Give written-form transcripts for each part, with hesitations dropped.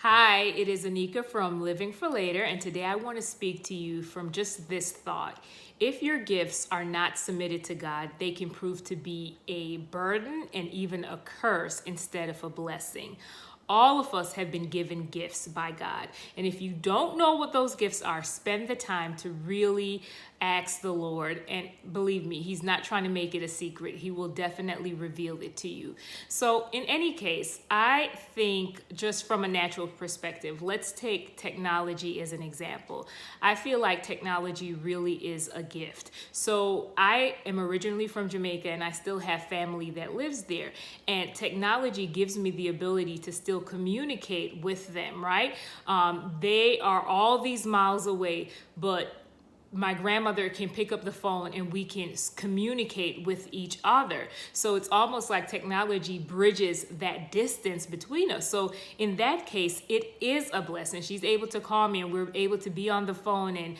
Hi, it is Anika from Living for Later, and today I want to speak to you from just this thought. If your gifts are not submitted to God, they can prove to be a burden and even a curse instead of a blessing. All of us have been given gifts by God. And if you don't know what those gifts are, spend the time to really ask the Lord. And believe me, He's not trying to make it a secret. He will definitely reveal it to you. So, in any case, I think just from a natural perspective, let's take technology as an example. I feel like technology really is a gift. So, I am originally from Jamaica and I still have family that lives there. And technology gives me the ability to still communicate with them, right? They are all these miles away, but my grandmother can pick up the phone and we can communicate with each other. So it's almost like technology bridges that distance between us. So in that case, it is a blessing. She's able to call me and we're able to be on the phone and,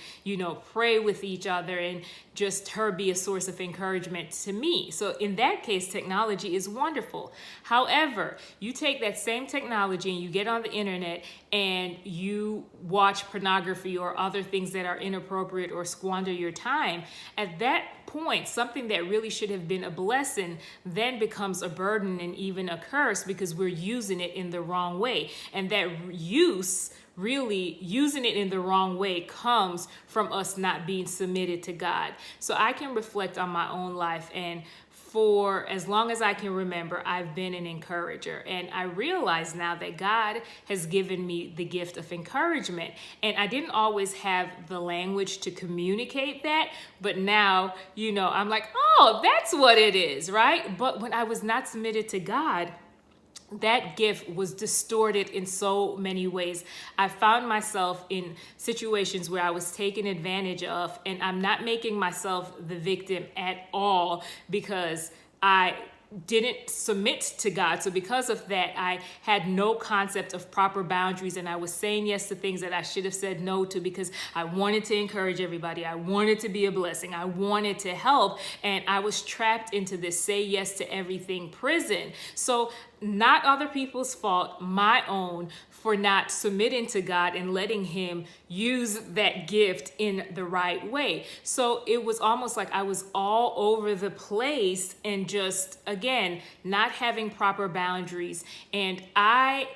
pray with each other and just her be a source of encouragement to me. So in that case, technology is wonderful. However, you take that same technology and you get on the internet and you watch pornography or other things that are inappropriate or squander your time. At that point, something that really should have been a blessing then becomes a burden and even a curse because we're using it in the wrong way. And that really using it in the wrong way comes from us not being submitted to God. So I can reflect on my own life, and for as long as I can remember, I've been an encourager. And I realize now that God has given me the gift of encouragement. And I didn't always have the language to communicate that, but now, I'm like, oh, that's what it is, right? But when I was not submitted to God, that gift was distorted in so many ways. I found myself in situations where I was taken advantage of, and I'm not making myself the victim at all because I didn't submit to God. So because of that, I had no concept of proper boundaries, and I was saying yes to things that I should have said no to because I wanted to encourage everybody. I wanted to be a blessing. I wanted to help, and I was trapped into this say yes to everything prison. So not other people's fault, my own, for not submitting to God and letting Him use that gift in the right way. So it was almost like I was all over the place and just, again, not having proper boundaries. And I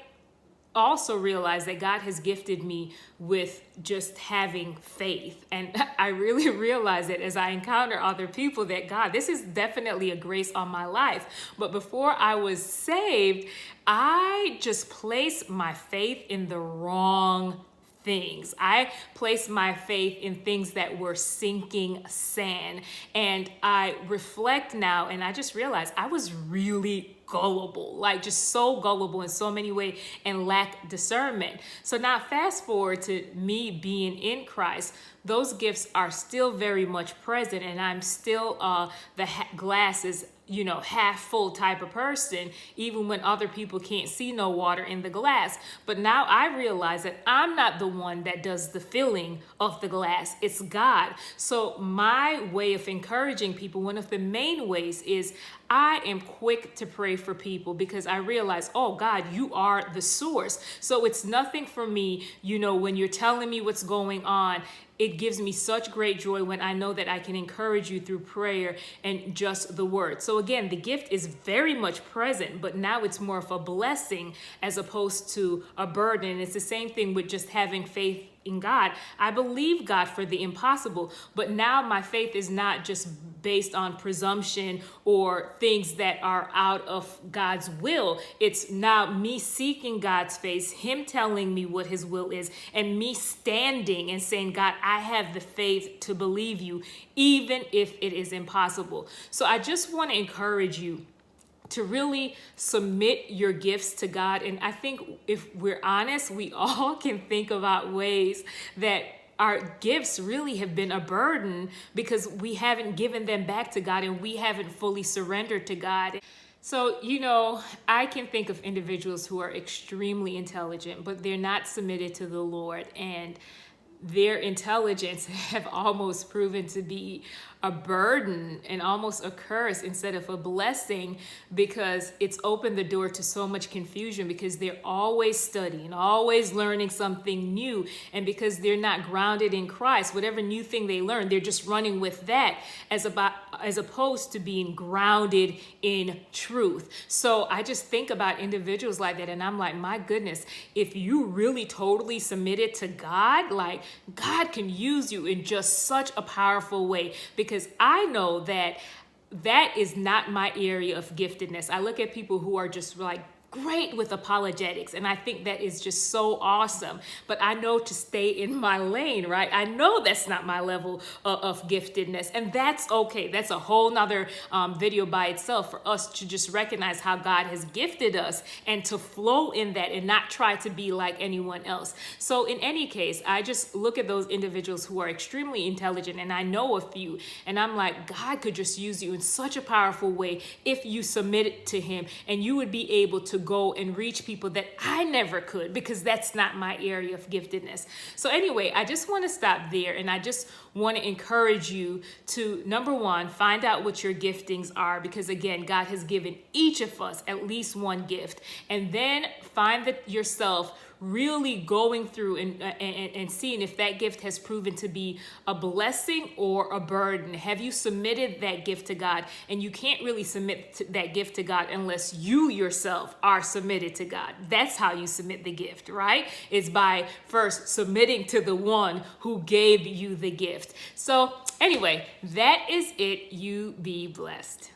also realize that God has gifted me with just having faith. And I really realize that as I encounter other people that God, this is definitely a grace on my life. But before I was saved, I just placed my faith in the wrong things. I placed my faith in things that were sinking sand. And I reflect now and I just realized I was really gullible, like just so gullible in so many ways and lack discernment. So now fast forward to me being in Christ, those gifts are still very much present and I'm still the glasses half full type of person, even when other people can't see no water in the glass. But now I realize that I'm not the one that does the filling of the glass. It's God. So my way of encouraging people, one of the main ways is I am quick to pray for people because I realize, oh God, you are the source. So it's nothing for me, when you're telling me what's going on. It gives me such great joy when I know that I can encourage you through prayer and just the word. So again, the gift is very much present, but now it's more of a blessing as opposed to a burden. And it's the same thing with just having faith in God. I believe God for the impossible, but now my faith is not just based on presumption or things that are out of God's will. It's now me seeking God's face, Him telling me what His will is, and me standing and saying, God, I have the faith to believe you, even if it is impossible. So I just want to encourage you to really submit your gifts to God. And I think if we're honest, we all can think about ways that our gifts really have been a burden because we haven't given them back to God and we haven't fully surrendered to God. So, I can think of individuals who are extremely intelligent, but they're not submitted to the Lord. And their intelligence have almost proven to be a burden and almost a curse instead of a blessing, because it's opened the door to so much confusion, because they're always studying, always learning something new. And because they're not grounded in Christ, whatever new thing they learn, they're just running with that as opposed to being grounded in truth. So I just think about individuals like that, and I'm like, my goodness, if you really totally submitted to God, like, God can use you in just such a powerful way, because I know that is not my area of giftedness. I look at people who are just like great with apologetics, and I think that is just so awesome. But I know to stay in my lane, right? I know that's not my level of giftedness, and that's okay. That's a whole nother video by itself, for us to just recognize how God has gifted us and to flow in that and not try to be like anyone else. So in any case, I just look at those individuals who are extremely intelligent, and I know a few, and I'm like, God could just use you in such a powerful way if you submit it to him, and you would be able to go and reach people that I never could, because that's not my area of giftedness. So anyway, I just want to stop there, and I just want to encourage you to, number one, find out what your giftings are, because again, God has given each of us at least one gift, and then find that yourself really going through and seeing if that gift has proven to be a blessing or a burden. Have you submitted that gift to God? And you can't really submit that gift to God unless you yourself are submitted to God. That's how you submit the gift, right? It's by first submitting to the one who gave you the gift. So anyway, that is it. You be blessed.